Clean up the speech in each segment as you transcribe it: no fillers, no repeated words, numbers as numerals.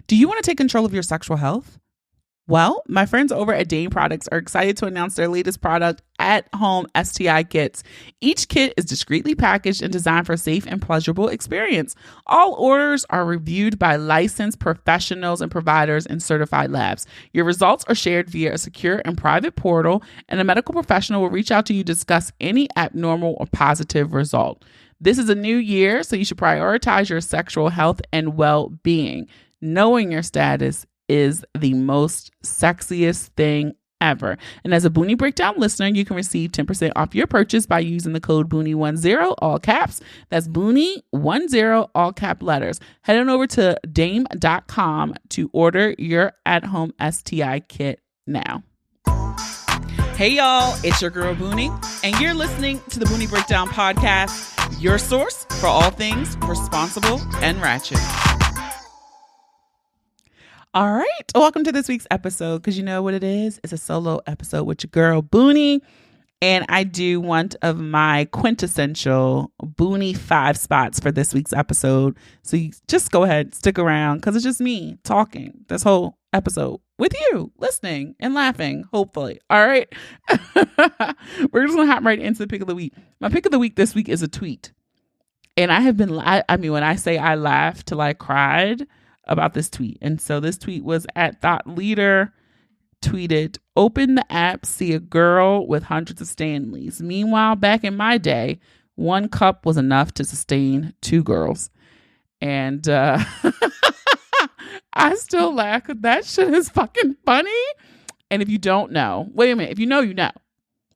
Do you want to take control of your sexual health? Well, my friends over at Dame Products are excited to announce their latest product, at-home STI kits. Each kit is discreetly packaged and designed for a safe and pleasurable experience. All orders are reviewed by licensed professionals and providers in certified labs. Your results are shared via a secure and private portal, and a medical professional will reach out to you to discuss any abnormal or positive result. This is a new year, so you should prioritize your sexual health and well-being. Knowing your status is the most sexiest thing ever. And as a Boonie Breakdown listener, you can receive 10% off your purchase by using the code Boonie10, all caps. That's Boonie10, all cap letters. Head on over to dame.com to order your at-home STI kit now. Hey y'all, it's your girl Boonie, and you're listening to the Boonie Breakdown podcast, your source for all things responsible and ratchet. All right, welcome to this week's episode, because you know what it is? It's a solo episode with your girl Boonie, and I do one of my quintessential Boonie 5 spots for this week's episode. So you just go ahead, stick around, because it's just me talking this whole episode with you, listening and laughing, hopefully. All right, we're just gonna hop right into the pick of the week. My pick of the week this week is a tweet, and I have been, I mean, when I say I laughed till I cried about this tweet. And so this tweet was at Thought Leader tweeted, "Open the app, see a girl with hundreds of Stanleys. Meanwhile, back in my day, one cup was enough to sustain two girls." And I still laugh. That shit is fucking funny. And if you don't know, wait a minute, if you know, you know.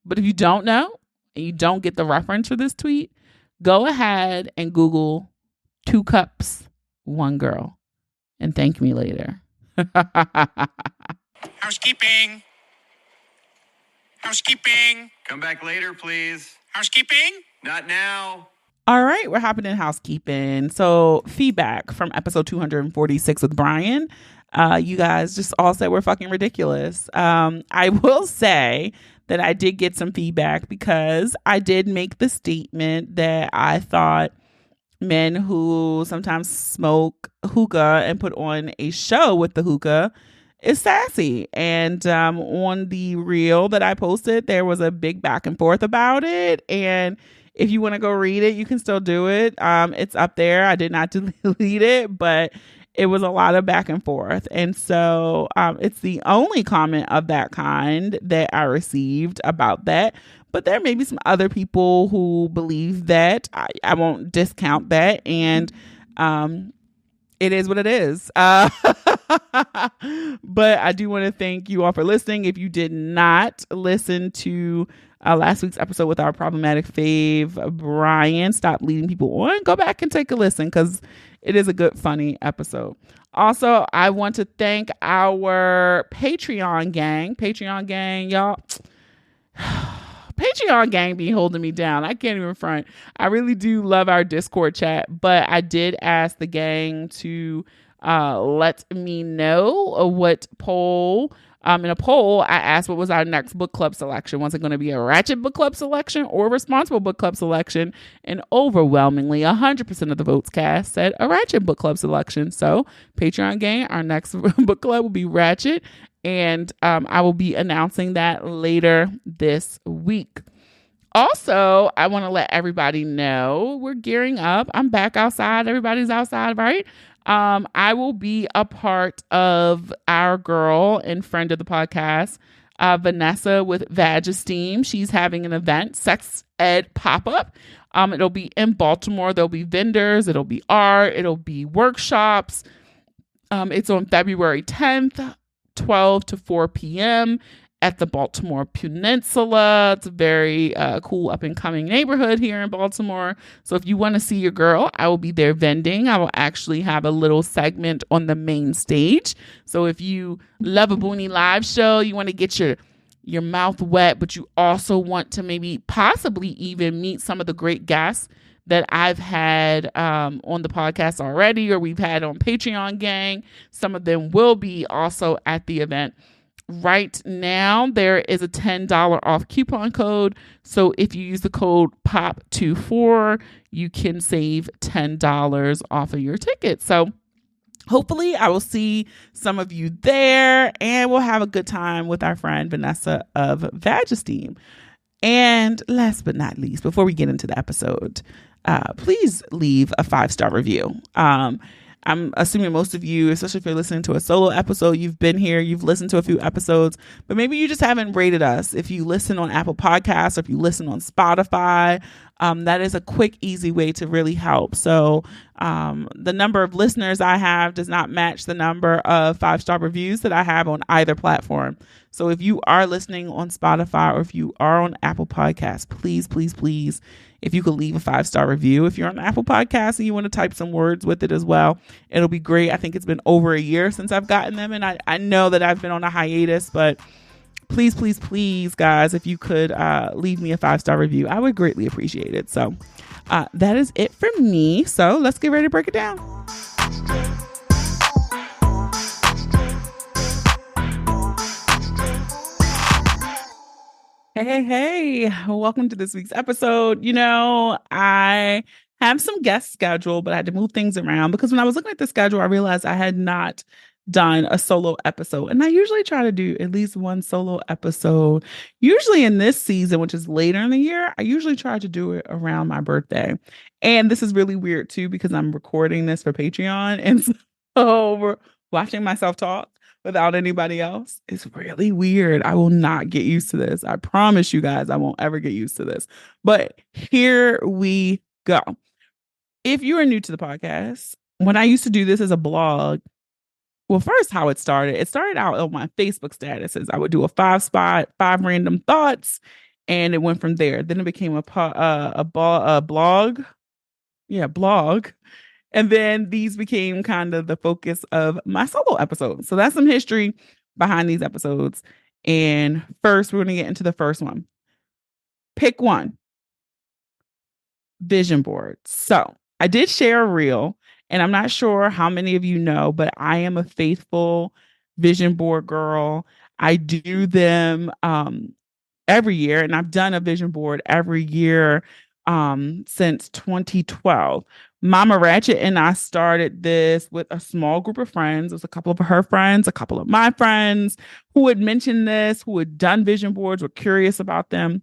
But if you don't know and you don't get the reference for this tweet, go ahead and Google 2 cups, 1 girl. And thank me later. Housekeeping. Housekeeping. Come back later, please. Housekeeping. Not now. All right, we're hopping in housekeeping. So feedback from episode 246 with Brian. You guys just all said we're fucking ridiculous. I will say that I did get some feedback because I did make the statement that I thought men who sometimes smoke hookah and put on a show with the hookah is sassy. And on the reel that I posted, there was a big back and forth about it. And if you want to go read it, you can still do it. It's up there. I did not delete it, but it was a lot of back and forth. And so it's the only comment of that kind that I received about that. But there may be some other people who believe that. I won't discount that. And it is what it is. But I do want to thank you all for listening. If you did not listen to last week's episode with our problematic fave, Brian, Stop Leading People On, go back and take a listen, because it is a good, funny episode. Also, I want to thank our Patreon gang, y'all. Patreon gang be holding me down. I can't even front. I really do love our Discord chat, but I did ask the gang to let me know what poll. In a poll, I asked what was our next book club selection. Was it going to be a ratchet book club selection or a responsible book club selection? And overwhelmingly, 100% of the votes cast said a ratchet book club selection. So Patreon gang, our next book club will be ratchet. And I will be announcing that later this week. Also, I want to let everybody know we're gearing up. I'm back outside. Everybody's outside, right? I will be a part of our girl and friend of the podcast, Vanessa with Vag Esteem. She's having an event, Sex Ed Pop-Up. It'll be in Baltimore. There'll be vendors. It'll be art. It'll be workshops. It's on February 10th. 12 to 4 p.m. at the Baltimore Peninsula. It's a very cool up-and-coming neighborhood here in Baltimore. So if you want to see your girl, I will be there vending. I will actually have a little segment on the main stage. So if you love a Boonie live show, you want to get your mouth wet, but you also want to maybe possibly even meet some of the great guests that I've had on the podcast already, or we've had on Patreon gang. Some of them will be also at the event. Right now, there is a $10 off coupon code. So if you use the code POP24, you can save $10 off of your ticket. So Hopefully, I will see some of you there and we'll have a good time with our friend Vanessa of Vagesteem. And last but not least, before we get into the episode, please leave a 5-star review. I'm assuming most of you, especially if you're listening to a solo episode, you've been here, you've listened to a few episodes, but maybe you just haven't rated us. If you listen on Apple Podcasts or if you listen on Spotify, that is a quick, easy way to really help. So the number of listeners I have does not match the number of 5-star reviews that I have on either platform. So if you are listening on Spotify or if you are on Apple Podcasts, please, please, please, if you could leave a 5-star review. If you're on Apple Podcasts and you want to type some words with it as well, it'll be great. I think it's been over a year since I've gotten them, and I know that I've been on a hiatus, but please, please, please, guys, if you could leave me a 5-star review, I would greatly appreciate it. So that is it for me. So let's get ready to break it down. Hey, welcome to this week's episode. I have some guests scheduled, but I had to move things around because when I was looking at the schedule, I realized I had not done a solo episode. And I usually try to do at least one solo episode. Usually in this season, which is later in the year, I usually try to do it around my birthday. And this is really weird too, because I'm recording this for Patreon. And so watching myself talk without anybody else is really weird. I will not get used to this. I promise you guys, I won't ever get used to this. But here we go. If you are new to the podcast, when I used to do this as a blog, well, first, how it started out on my Facebook statuses. I would do a 5-spot, 5 random thoughts, and it went from there. Then it became a blog. Yeah, blog. And then these became kind of the focus of my solo episodes. So that's some history behind these episodes. And first, we're going to get into the first one. Pick one. Vision board. So I did share a reel, and I'm not sure how many of you know, but I am a faithful vision board girl. I do them every year, and I've done a vision board every year since 2012. Mama Ratchet and I started this with a small group of friends. It was a couple of her friends, a couple of my friends who had mentioned this, who had done vision boards, were curious about them.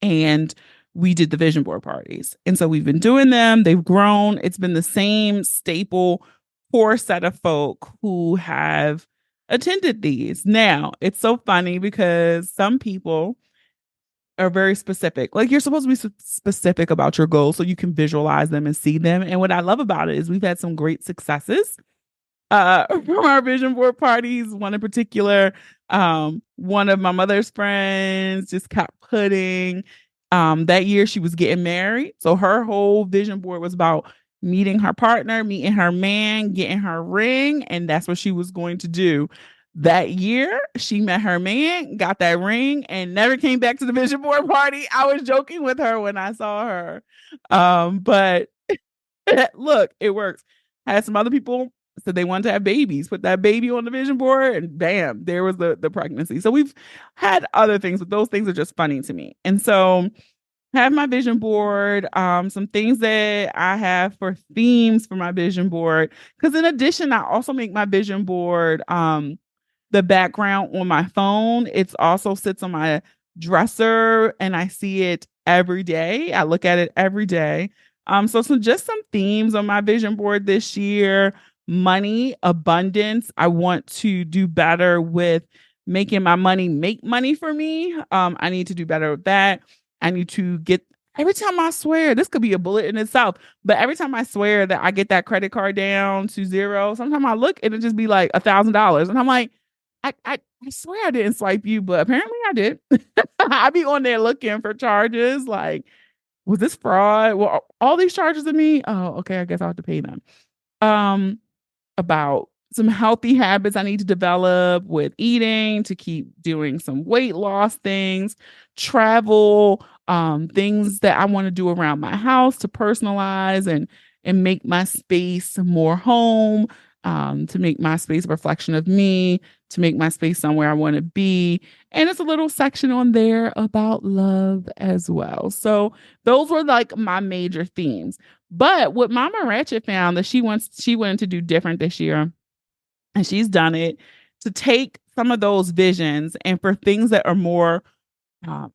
And we did the vision board parties. And so we've been doing them. They've grown. It's been the same staple core set of folk who have attended these. Now, it's so funny because some people are very specific. Like, you're supposed to be specific about your goals so you can visualize them and see them. And what I love about it is we've had some great successes from our vision board parties. One in particular, one of my mother's friends just kept putting that year she was getting married. So her whole vision board was about meeting her partner, meeting her man, getting her ring, and that's what she was going to do. That year, she met her man, got that ring, and never came back to the vision board party. I was joking with her when I saw her. But look, it works. I had some other people said they wanted to have babies, put that baby on the vision board, and bam, there was the pregnancy. So we've had other things, but those things are just funny to me. And so have my vision board, some things that I have for themes for my vision board. Because in addition, I also make my vision board the background on my phone. It also sits on my dresser and I see it every day. I look at it every day. So just some themes on my vision board this year. Money, abundance. I want to do better with making my money make money for me. I need to do better with that. I need to get, every time I swear, this could be a bullet in itself, but every time I swear that I get that credit card down to zero, sometimes I look and it just be like $1,000. And I'm like, I swear I didn't swipe you, but apparently I did. I be on there looking for charges. Like, was this fraud? Well, all these charges of me? Oh, okay. I guess I'll have to pay them. About some healthy habits I need to develop with eating to keep doing some weight loss things, travel, things that I want to do around my house to personalize and make my space more home. to make my space a reflection of me, to make my space somewhere I want to be. And it's a little section on there about love as well. So those were like my major themes. But what Mama Ratchet found that she wanted to do different this year, and she's done it, to take some of those visions and for things that are more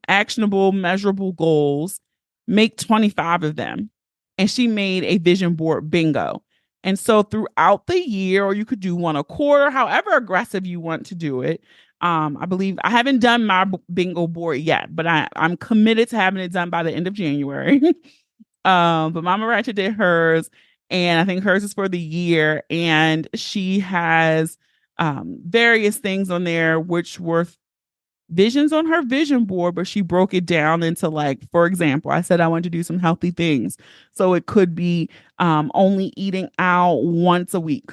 actionable, measurable goals, make 25 of them. And she made a vision board bingo. And so throughout the year, or you could do one a quarter, however aggressive you want to do it. I believe I haven't done my bingo board yet, but I'm committed to having it done by the end of January. But Mama Ratchet did hers, and I think hers is for the year. And she has various things on there, which were visions on her vision board, but she broke it down into, like, for example, I said I want to do some healthy things. So it could be only eating out once a week.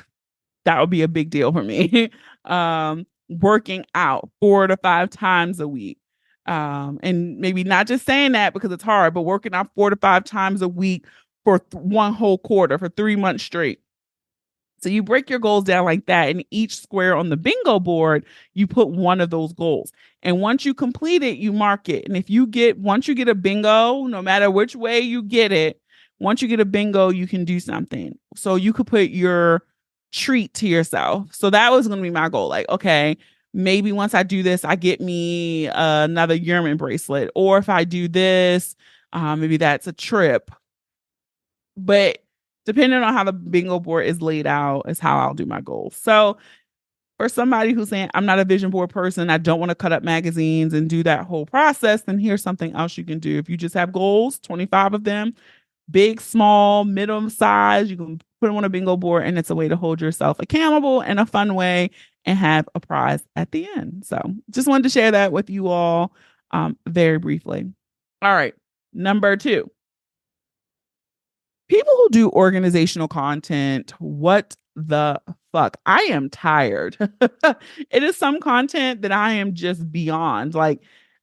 That would be a big deal for me. Working out 4 to 5 times a week. And maybe not just saying that because it's hard, but working out 4 to 5 times a week for one whole quarter, for 3 months straight. So you break your goals down like that. And each square on the bingo board, you put one of those goals. And once you complete it, you mark it. And once you get a bingo, no matter which way you get it, once you get a bingo, you can do something. So you could put your treat to yourself. So that was going to be my goal. Like, okay, maybe once I do this, I get me another Yearman bracelet. Or if I do this, maybe that's a trip. But depending on how the bingo board is laid out is how I'll do my goals. So for somebody who's saying, I'm not a vision board person, I don't want to cut up magazines and do that whole process, then here's something else you can do. If you just have goals, 25 of them, big, small, middle size, you can put them on a bingo board, and it's a way to hold yourself accountable in a fun way and have a prize at the end. So just wanted to share that with you all very briefly. All right. Number 2. People who do organizational content, what the fuck? I am tired. It is some content that I am just beyond. Like,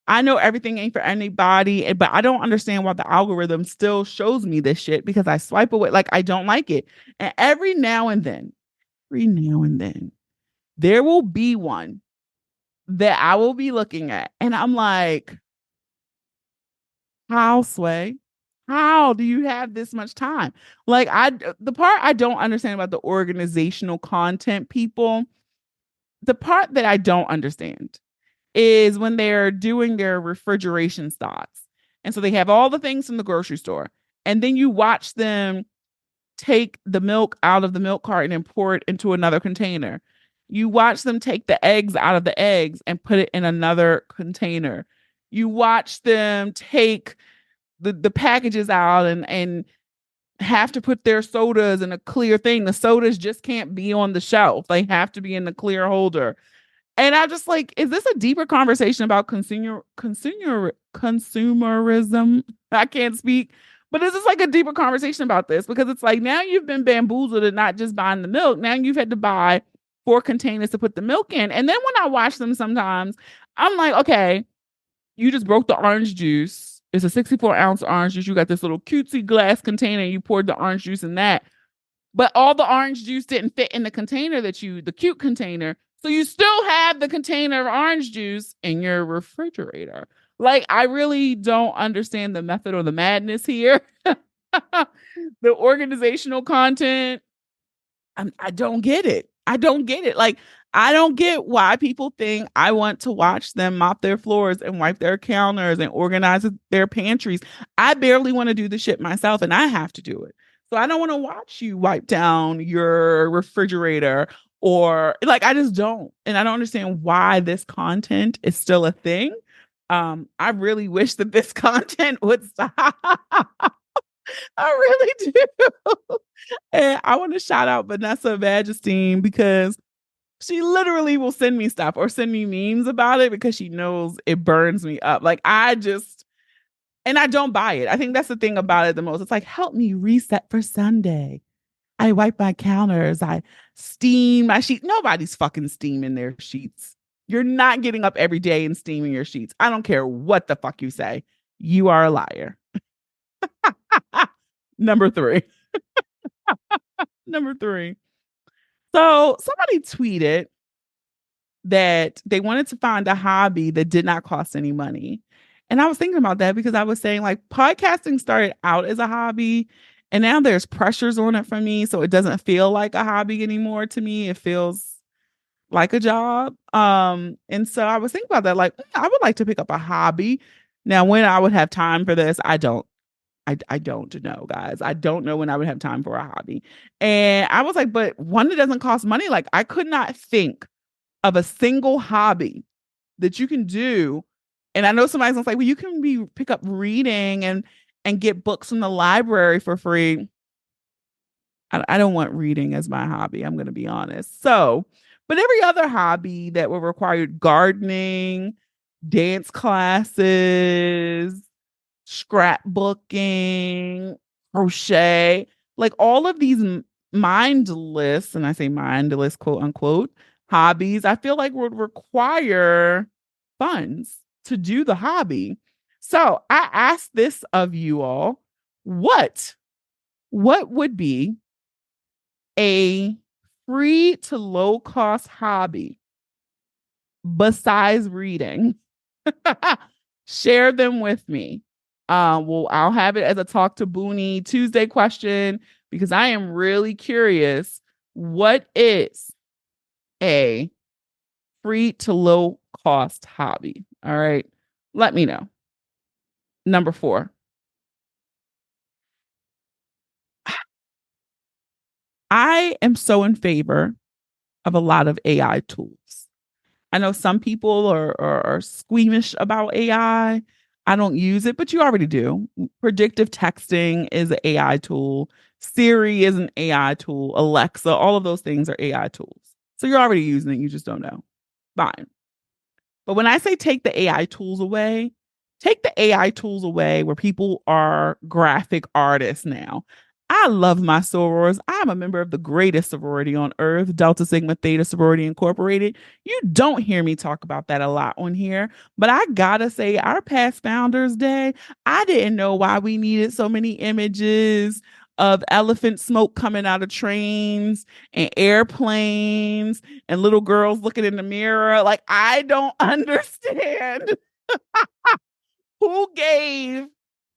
I know everything ain't for anybody, but I don't understand why the algorithm still shows me this shit because I swipe away. Like, I don't like it. And every now and then, there will be one that I will be looking at. And I'm like, how, Sway? How do you have this much time? Like, the part I don't understand about the organizational content people, the part that I don't understand is when they're doing their refrigeration stocks. And so they have all the things from the grocery store. And then you watch them take the milk out of the milk carton and pour it into another container. You watch them take the eggs out of the eggs and put it in another container. You watch them take the packages out and have to put their sodas in a clear thing. The sodas just can't be on the shelf. They have to be in the clear holder. And I'm just like, is this a deeper conversation about consumerism? I can't speak, but is this like a deeper conversation about this? Because it's like, now you've been bamboozled and not just buying the milk. Now you've had to buy 4 containers to put the milk in. And then when I watch them sometimes, I'm like, okay, you just broke the orange juice. It's a 64-ounce orange juice. You got this little cutesy glass container. You poured the orange juice in that. But all the orange juice didn't fit in the container the cute container. So you still have the container of orange juice in your refrigerator. Like, I really don't understand the method or the madness here. The organizational content, I don't get it. I don't get it. Like, I don't get why people think I want to watch them mop their floors and wipe their counters and organize their pantries. I barely want to do the shit myself, and I have to do it. So I don't want to watch you wipe down your refrigerator, or like, I just don't. And I don't understand why this content is still a thing. I really wish that this content would stop. I really do. And I want to shout out Vanessa Vagestein because she literally will send me stuff or send me memes about it because she knows it burns me up. Like, and I don't buy it. I think that's the thing about it the most. It's like, help me reset for Sunday. I wipe my counters. I steam my sheets. Nobody's fucking steaming their sheets. You're not getting up every day and steaming your sheets. I don't care what the fuck you say. You are a liar. Number 3. Number 3. So somebody tweeted that they wanted to find a hobby that did not cost any money. And I was thinking about that because I was saying like podcasting started out as a hobby and now there's pressures on it for me. So it doesn't feel like a hobby anymore to me. It feels like a job. And so I was thinking about that, like, I would like to pick up a hobby. Now, when I would have time for this, I don't. I don't know, guys. I don't know when I would have time for a hobby. And I was like, but one that doesn't cost money, like I could not think of a single hobby that you can do. And I know somebody's gonna say, well, you can be pick up reading and get books from the library for free. I don't want reading as my hobby. I'm gonna be honest. So, but every other hobby that would require gardening, dance classes, scrapbooking, crochet, like all of these mindless, and I say mindless, quote unquote, hobbies, I feel like would require funds to do the hobby. So I asked this of you all, what what would be a free to low cost hobby besides reading? Share them with me. Well, I'll have it as a Talk to Boonie Tuesday question because I am really curious. What is a free to low cost hobby? All right. Let me know. Number 4. I am so in favor of a lot of AI tools. I know some people are squeamish about AI. I don't use it, but you already do. Predictive texting is an AI tool. Siri is an AI tool. Alexa, all of those things are AI tools. So you're already using it. You just don't know. Fine. But when I say take the AI tools away where people are graphic artists now. I love my sorors. I'm a member of the greatest sorority on earth, Delta Sigma Theta Sorority Incorporated. You don't hear me talk about that a lot on here, but I gotta say, our past Founders Day, I didn't know why we needed so many images of elephant smoke coming out of trains and airplanes and little girls looking in the mirror. Like, I don't understand who gave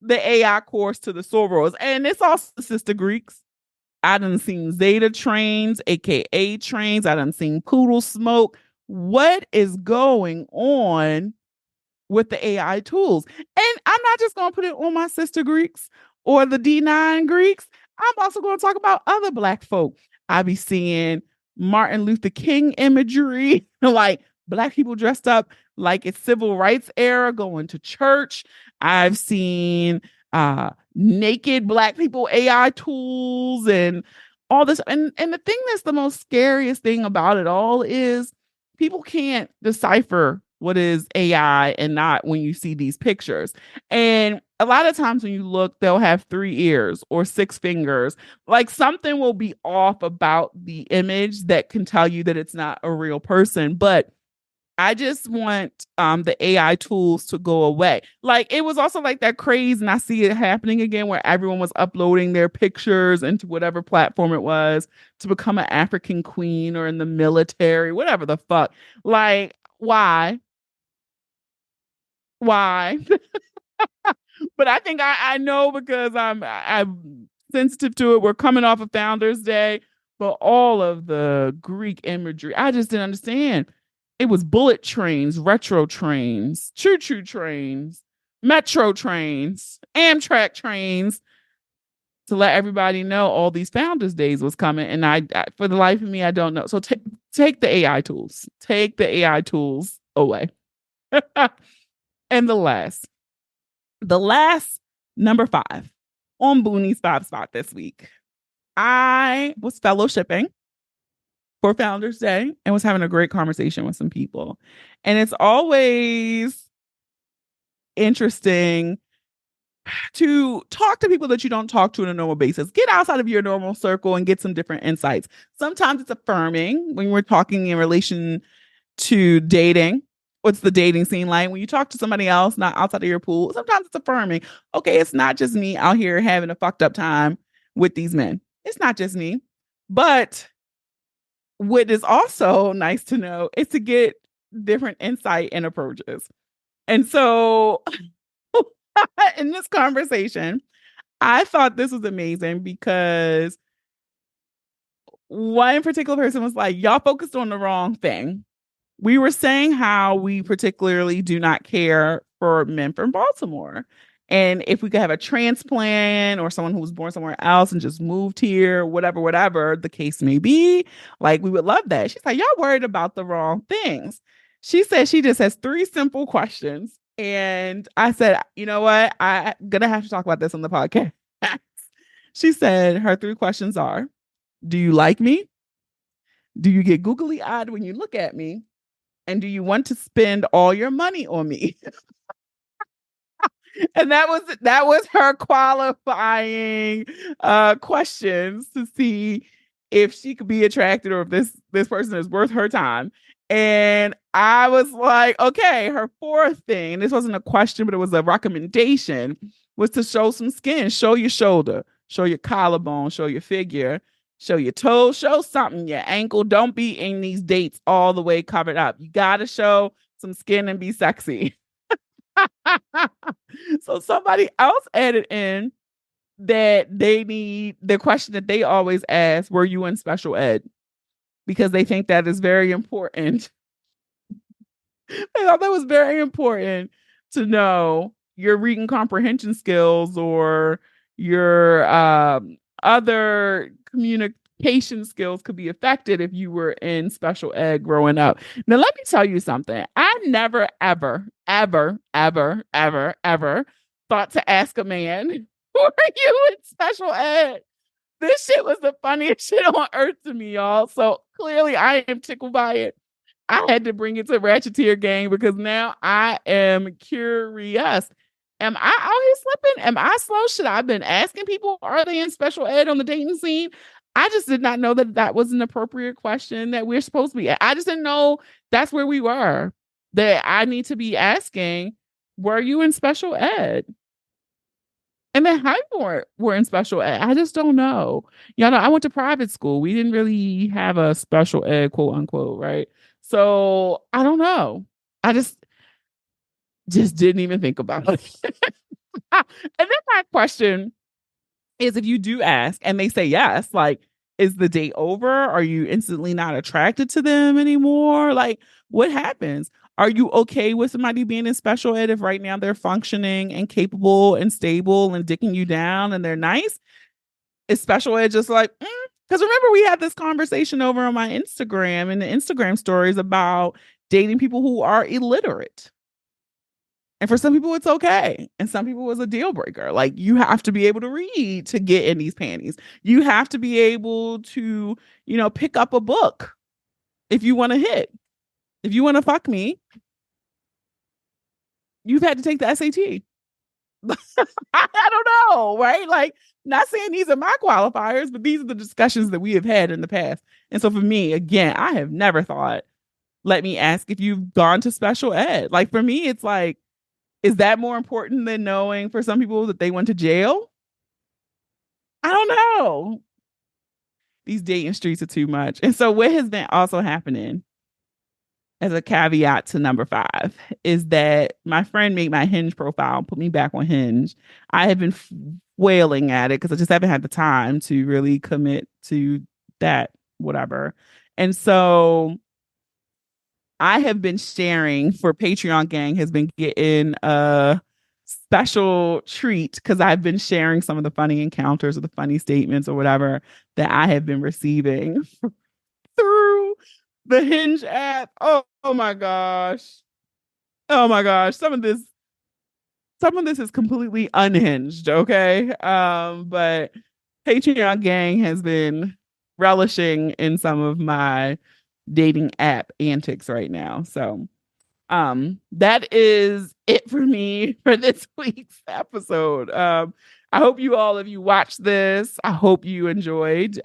the AI course to the sorors. And it's also Sister Greeks. I done seen Zeta trains, aka trains. I done seen poodle smoke. What is going on with the AI tools? And I'm not just going to put it on my sister Greeks or the D9 Greeks. I'm also going to talk about other Black folk. I be seeing Martin Luther King imagery, like Black people dressed up like it's civil rights era going to church. I've seen naked Black people AI tools and all this. And the thing that's the most scariest thing about it all is people can't decipher what is AI and not when you see these pictures. And a lot of times when you look, they'll have 3 ears or 6 fingers. Like something will be off about the image that can tell you that it's not a real person. But I just want the AI tools to go away. Like it was also like that craze, and I see it happening again where everyone was uploading their pictures into whatever platform it was to become an African queen or in the military, whatever the fuck. Like, why? Why? But I think I know because I'm sensitive to it. We're coming off of Founders Day, but all of the Greek imagery, I just didn't understand. It was bullet trains, retro trains, choo choo trains, metro trains, Amtrak trains to let everybody know all these Founders Days was coming. And for the life of me, I don't know. So take the AI tools, take the AI tools away. And the last number 5 on Boonie's 5 spot this week. I was fellowshipping for Founders Day and was having a great conversation with some people. And it's always interesting to talk to people that you don't talk to on a normal basis. Get outside of your normal circle and get some different insights. Sometimes it's affirming when we're talking in relation to dating. What's the dating scene like? When you talk to somebody else, not outside of your pool, sometimes it's affirming. Okay, it's not just me out here having a fucked up time with these men. It's not just me. But what is also nice to know is to get different insight and approaches. And so in this conversation, I thought this was amazing because one particular person was like, y'all focused on the wrong thing. We were saying how we particularly do not care for men from Baltimore. And if we could have a transplant or someone who was born somewhere else and just moved here, whatever the case may be, like we would love that. She's like, y'all worried about the wrong things. She said she just has three simple questions. And I said, you know what? I'm going to have to talk about this on the podcast. She said her three questions are, do you like me? Do you get googly eyed when you look at me? And do you want to spend all your money on me? And that was her qualifying questions to see if she could be attracted or if this person is worth her time. And I was like, okay, her fourth thing, and this wasn't a question, but it was a recommendation, was to show some skin, show your shoulder, show your collarbone, show your figure, show your toes, show something, your ankle. Don't be in these dates all the way covered up. You got to show some skin and be sexy. So somebody else added in that they need the question that they always ask, were you in special ed? Because they think that is very important. They thought that was very important to know your reading comprehension skills or your other communication skills could be affected if you were in special ed growing up. Now, let me tell you something. I never, ever, ever, ever, ever, ever thought to ask a man, who are you in special ed? This shit was the funniest shit on earth to me, y'all. So clearly I am tickled by it. I had to bring it to Ratcheteer Gang because now I am curious. Am I out here slipping? Am I slow? Should I have been asking people, are they in special ed on the dating scene? I just did not know that that was an appropriate question that we're supposed to be. I just didn't know that's where we were. That I need to be asking, were you in special ed? And then how you were in special ed? I just don't know. Y'all know I went to private school. We didn't really have a special ed, quote unquote, right? So I don't know. I just didn't even think about it. And then my question is, if you do ask and they say yes, like, is the date over? Are you instantly not attracted to them anymore? Like, what happens? Are you okay with somebody being in special ed if right now they're functioning and capable and stable and dicking you down and they're nice? Is special ed just like, because remember, we had this conversation over on my Instagram and the Instagram stories about dating people who are illiterate. And for some people, it's okay. And some people, it's a deal breaker. Like, you have to be able to read to get in these panties. You have to be able to, pick up a book if you want to hit. If you want to fuck me, you've had to take the SAT. I don't know, right? Like, not saying these are my qualifiers, but these are the discussions that we have had in the past. And so for me, again, I have never thought, let me ask if you've gone to special ed. Like, for me, it's like, is that more important than knowing for some people that they went to jail? I don't know. These dating streets are too much. And so what has been also happening as a caveat to number 5 is that my friend made my Hinge profile and put me back on Hinge. I have been wailing at it because I just haven't had the time to really commit to that, whatever. And so I have been sharing for Patreon Gang has been getting a special treat because I've been sharing some of the funny encounters or the funny statements or whatever that I have been receiving through the Hinge app. Oh my gosh. Oh my gosh. Some of this is completely unhinged, okay? But Patreon Gang has been relishing in some of my dating app antics right now. So that is it for me for this week's episode. I hope if you watched this, I hope you enjoyed.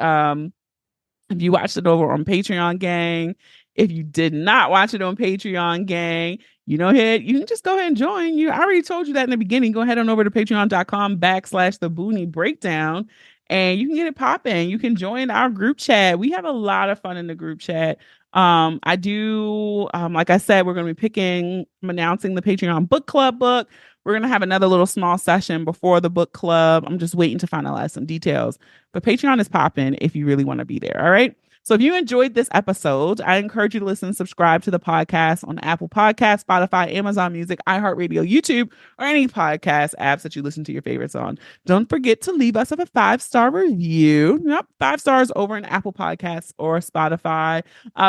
If you watched it over on Patreon Gang, if you did not watch it on Patreon Gang, you can just go ahead and join. I already told you that in the beginning. Go ahead on over to patreon.com/the Boonie Breakdown and you can get it popping. You can join our group chat. We have a lot of fun in the group chat. I do, like I said, we're going to be announcing the Patreon book club book. We're going to have another little small session before the book club. I'm just waiting to finalize some details, but Patreon is popping if you really want to be there. All right. So if you enjoyed this episode, I encourage you to listen and subscribe to the podcast on Apple Podcasts, Spotify, Amazon Music, iHeartRadio, YouTube, or any podcast apps that you listen to your favorites on. Don't forget to leave us a 5-star review. Yep, 5 stars over in Apple Podcasts or Spotify.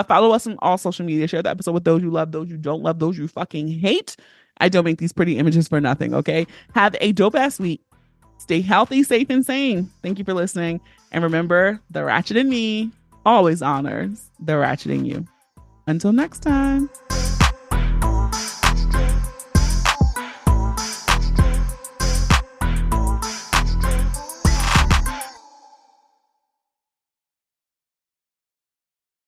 Follow us on all social media. Share the episode with those you love, those you don't love, those you fucking hate. I don't make these pretty images for nothing, okay? Have a dope-ass week. Stay healthy, safe, and sane. Thank you for listening. And remember, the ratchet in me always honors the ratchet in you. Until next time.